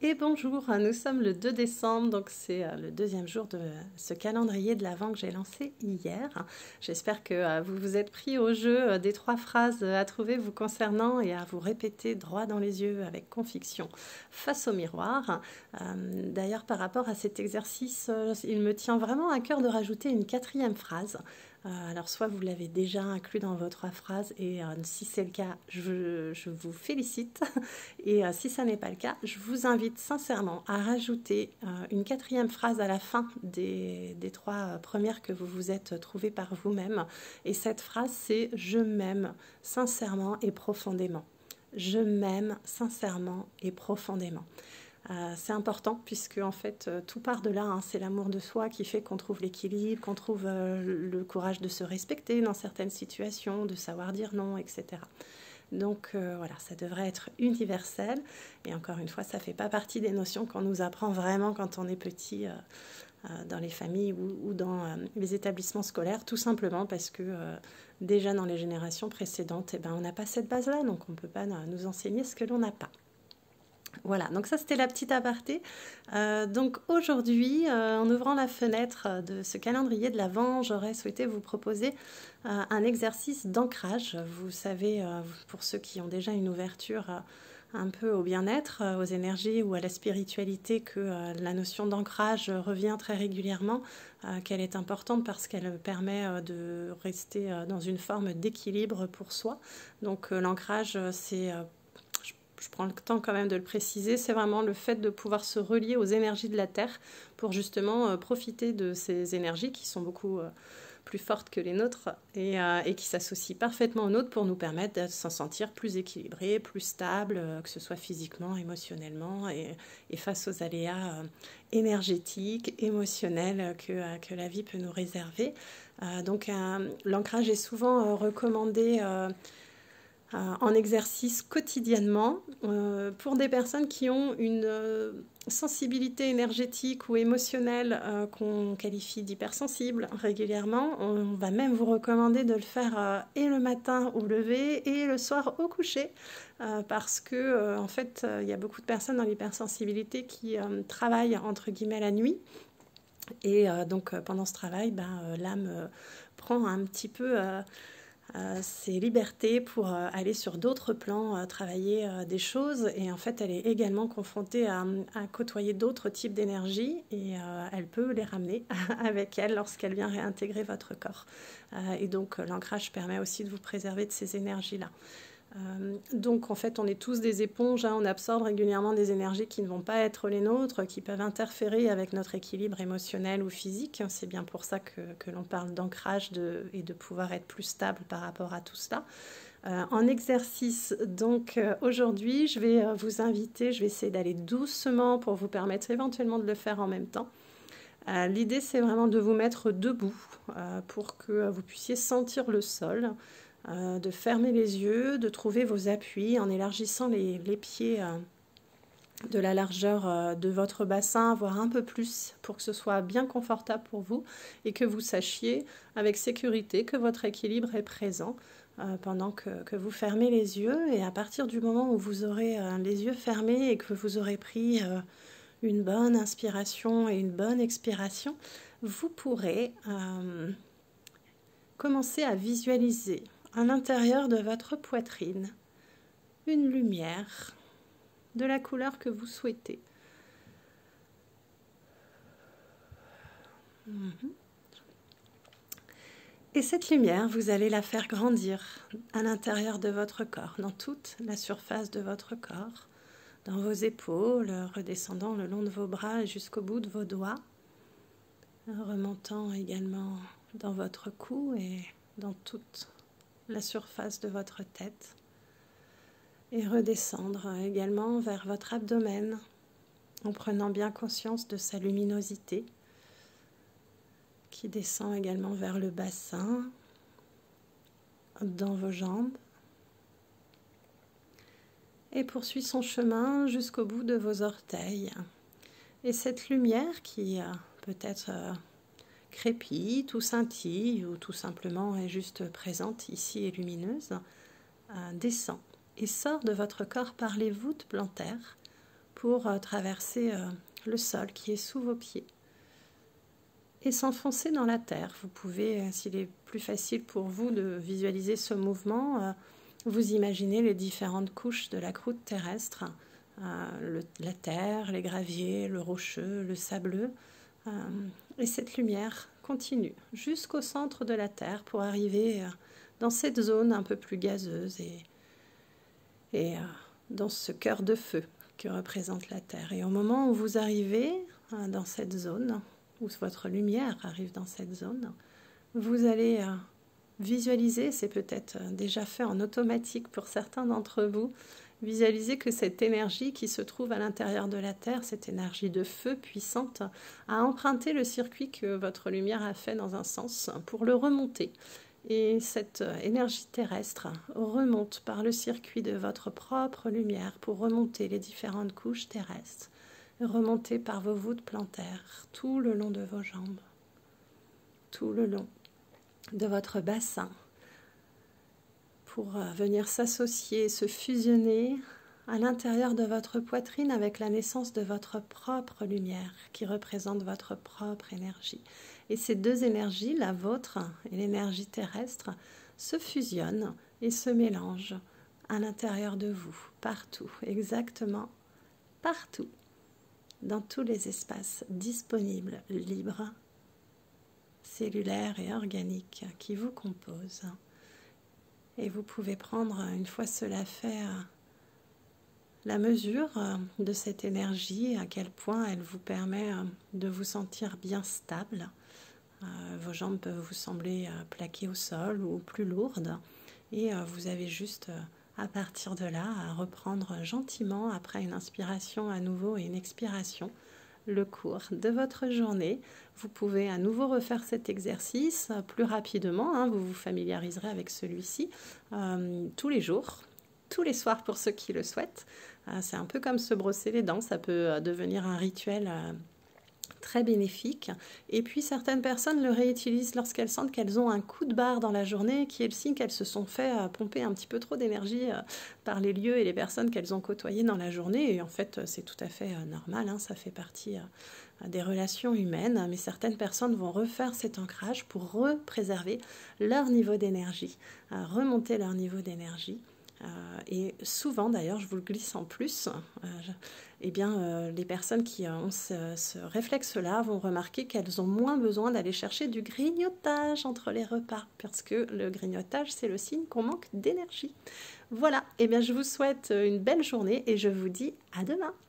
Et bonjour, nous sommes le 2 décembre, donc c'est le deuxième jour de ce calendrier de l'Avent que j'ai lancé hier. J'espère que vous vous êtes pris au jeu des 3 phrases à trouver vous concernant et à vous répéter droit dans les yeux avec conviction face au miroir. D'ailleurs, par rapport à cet exercice, il me tient vraiment à cœur de rajouter une 4e phrase. Alors soit vous l'avez déjà inclus dans vos 3 phrases et si c'est le cas, je vous félicite. Et si ça n'est pas le cas, je vous invite sincèrement à rajouter une 4e phrase à la fin des 3 premières que vous vous êtes trouvées par vous-même. Et cette phrase, c'est « Je m'aime sincèrement et profondément ». Je m'aime sincèrement et profondément. C'est important puisque en fait tout part de là, hein. C'est l'amour de soi qui fait qu'on trouve l'équilibre, qu'on trouve le courage de se respecter dans certaines situations, de savoir dire non, etc. Donc voilà, ça devrait être universel. Et encore une fois, ça ne fait pas partie des notions qu'on nous apprend vraiment quand on est petit dans les familles ou dans les établissements scolaires, tout simplement parce que déjà dans les générations précédentes, on n'a pas cette base-là, donc on ne peut pas nous enseigner ce que l'on n'a pas. Voilà, donc ça c'était la petite aparté. Donc aujourd'hui, en ouvrant la fenêtre de ce calendrier de l'Avent, j'aurais souhaité vous proposer un exercice d'ancrage. Vous savez, pour ceux qui ont déjà une ouverture un peu au bien-être, aux énergies ou à la spiritualité, que la notion d'ancrage revient très régulièrement, qu'elle est importante parce qu'elle permet de rester dans une forme d'équilibre pour soi. Donc l'ancrage, c'est... je prends le temps quand même de le préciser, c'est vraiment le fait de pouvoir se relier aux énergies de la Terre pour justement profiter de ces énergies qui sont beaucoup plus fortes que les nôtres et qui s'associent parfaitement aux nôtres pour nous permettre de s'en sentir plus équilibrés, plus stables, que ce soit physiquement, émotionnellement et face aux aléas énergétiques, émotionnels que la vie peut nous réserver. Donc l'ancrage est souvent recommandé en exercice quotidiennement pour des personnes qui ont une sensibilité énergétique ou émotionnelle qu'on qualifie d'hypersensible régulièrement. On va même vous recommander de le faire et le matin au lever et le soir au coucher parce que en fait il y a beaucoup de personnes dans l'hypersensibilité qui travaillent entre guillemets la nuit et donc pendant ce travail l'âme prend un petit peu ses libertés pour aller sur d'autres plans, travailler des choses et en fait elle est également confrontée à côtoyer d'autres types d'énergie et elle peut les ramener avec elle lorsqu'elle vient réintégrer votre corps et donc l'ancrage permet aussi de vous préserver de ces énergies-là. Donc en fait on est tous des éponges, hein, on absorbe régulièrement des énergies qui ne vont pas être les nôtres, qui peuvent interférer avec notre équilibre émotionnel ou physique. C'est bien pour ça que l'on parle d'ancrage et de pouvoir être plus stable par rapport à tout cela. En exercice, donc aujourd'hui je vais vous inviter, je vais essayer d'aller doucement pour vous permettre éventuellement de le faire en même temps. L'idée c'est vraiment de vous mettre debout pour que vous puissiez sentir le sol. De fermer les yeux, de trouver vos appuis en élargissant les pieds de la largeur de votre bassin, voire un peu plus, pour que ce soit bien confortable pour vous et que vous sachiez avec sécurité que votre équilibre est présent pendant que vous fermez les yeux. Et à partir du moment où vous aurez les yeux fermés et que vous aurez pris une bonne inspiration et une bonne expiration, vous pourrez commencer à visualiser à l'intérieur de votre poitrine une lumière de la couleur que vous souhaitez. Et cette lumière, vous allez la faire grandir à l'intérieur de votre corps, dans toute la surface de votre corps, dans vos épaules, redescendant le long de vos bras jusqu'au bout de vos doigts, remontant également dans votre cou et dans toute la surface de votre tête et redescendre également vers votre abdomen en prenant bien conscience de sa luminosité qui descend également vers le bassin, dans vos jambes et poursuit son chemin jusqu'au bout de vos orteils. Et cette lumière qui peut-être crépite ou scintille ou tout simplement est juste présente ici et lumineuse, descend et sort de votre corps par les voûtes plantaires pour traverser le sol qui est sous vos pieds et s'enfoncer dans la terre. Vous pouvez, s'il est plus facile pour vous de visualiser ce mouvement, vous imaginez les différentes couches de la croûte terrestre, la terre, les graviers, le rocheux, le sableux, et cette lumière continue jusqu'au centre de la terre pour arriver dans cette zone un peu plus gazeuse et dans ce cœur de feu que représente la terre. Et au moment où vous arrivez dans cette zone, où votre lumière arrive dans cette zone, vous allez visualiser, c'est peut-être déjà fait en automatique pour certains d'entre vous, visualisez que cette énergie qui se trouve à l'intérieur de la Terre, cette énergie de feu puissante, a emprunté le circuit que votre lumière a fait dans un sens pour le remonter. Et cette énergie terrestre remonte par le circuit de votre propre lumière pour remonter les différentes couches terrestres, remonter par vos voûtes plantaires, tout le long de vos jambes, tout le long de votre bassin, pour venir s'associer, se fusionner à l'intérieur de votre poitrine avec la naissance de votre propre lumière qui représente votre propre énergie. Et ces deux énergies, la vôtre et l'énergie terrestre, se fusionnent et se mélangent à l'intérieur de vous, partout, exactement partout, dans tous les espaces disponibles, libres, cellulaires et organiques qui vous composent. Et vous pouvez prendre, une fois cela fait, la mesure de cette énergie, à quel point elle vous permet de vous sentir bien stable. Vos jambes peuvent vous sembler plaquées au sol ou plus lourdes. Et vous avez juste, à partir de là, à reprendre gentiment, après une inspiration à nouveau et une expiration, le cours de votre journée. Vous pouvez à nouveau refaire cet exercice plus rapidement, vous vous familiariserez avec celui-ci tous les jours, tous les soirs pour ceux qui le souhaitent. C'est un peu comme se brosser les dents, ça peut devenir un rituel très bénéfique. Et puis certaines personnes le réutilisent lorsqu'elles sentent qu'elles ont un coup de barre dans la journée, qui est le signe qu'elles se sont fait pomper un petit peu trop d'énergie par les lieux et les personnes qu'elles ont côtoyées dans la journée. Et en fait, c'est tout à fait normal, ça fait partie des relations humaines. Mais certaines personnes vont refaire cet ancrage pour représerver leur niveau d'énergie, remonter leur niveau d'énergie. Et souvent, d'ailleurs, je vous le glisse en plus, les personnes qui ont ce réflexe-là vont remarquer qu'elles ont moins besoin d'aller chercher du grignotage entre les repas, parce que le grignotage, c'est le signe qu'on manque d'énergie. Voilà, je vous souhaite une belle journée et je vous dis à demain.